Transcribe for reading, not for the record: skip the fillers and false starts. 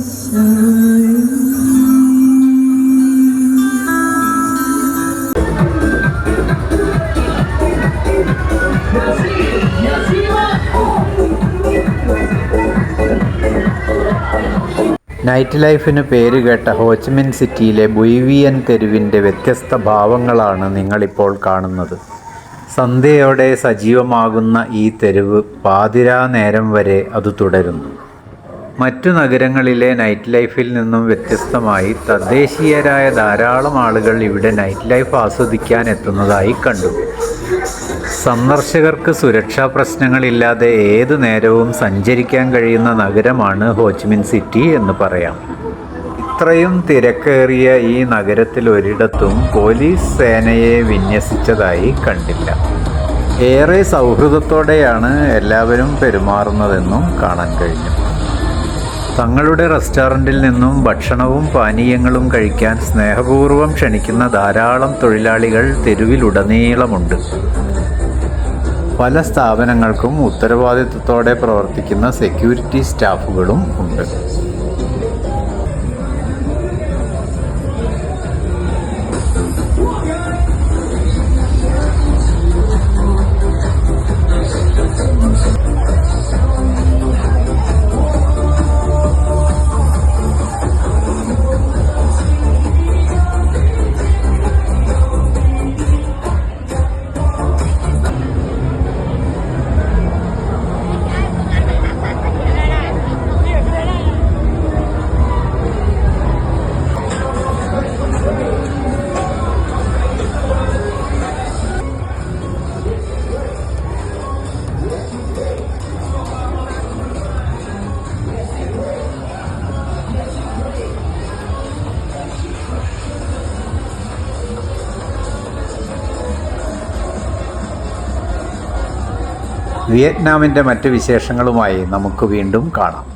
Night ലൈഫിന് പേരുകേട്ട Ho Chi Minh സിറ്റിയിലെ ബുയ്വിയൻ തെരുവിൻ്റെ വ്യത്യസ്ത ഭാവങ്ങളാണ് നിങ്ങളിപ്പോൾ കാണുന്നത്. സന്ധ്യയോടെ സജീവമാകുന്ന ഈ തെരുവ് പാതിരാ നേരം വരെ അത് തുടരുന്നു. മറ്റു നഗരങ്ങളിലെ നൈറ്റ് ലൈഫിൽ നിന്നും വ്യത്യസ്തമായി തദ്ദേശീയരായ ധാരാളം ആളുകൾ ഇവിടെ നൈറ്റ് ലൈഫ് ആസ്വദിക്കാൻ എത്തുന്നതായി കണ്ടു. സന്ദർശകർക്ക് സുരക്ഷാ പ്രശ്നങ്ങളില്ലാതെ ഏതു നേരവും സഞ്ചരിക്കാൻ കഴിയുന്ന നഗരമാണ് ഹോച്ചിമിൻ സിറ്റി എന്ന് പറയാം. ഇത്രയും തിരക്കേറിയ ഈ നഗരത്തിൽ ഒരിടത്തും പോലീസ് സേനയെ വിന്യസിച്ചതായി കണ്ടില്ല. ഏറെ സൗഹൃദത്തോടെയാണ് എല്ലാവരും പെരുമാറുന്നതെന്നും കാണാൻ കഴിഞ്ഞു. തങ്ങളുടെ റെസ്റ്റോറൻറ്റിൽ നിന്നും ഭക്ഷണവും പാനീയങ്ങളും കഴിക്കാൻ സ്നേഹപൂർവ്വം ക്ഷണിക്കുന്ന ധാരാളം തൊഴിലാളികൾ തെരുവിലുടനീളമുണ്ട്. പല സ്ഥാപനങ്ങൾക്കും ഉത്തരവാദിത്വത്തോടെ പ്രവർത്തിക്കുന്ന സെക്യൂരിറ്റി സ്റ്റാഫുകളും ഉണ്ട്. വിയറ്റ്നാമിൻ്റെ മറ്റ് വിശേഷങ്ങളുമായി നമുക്ക് വീണ്ടും കാണാം.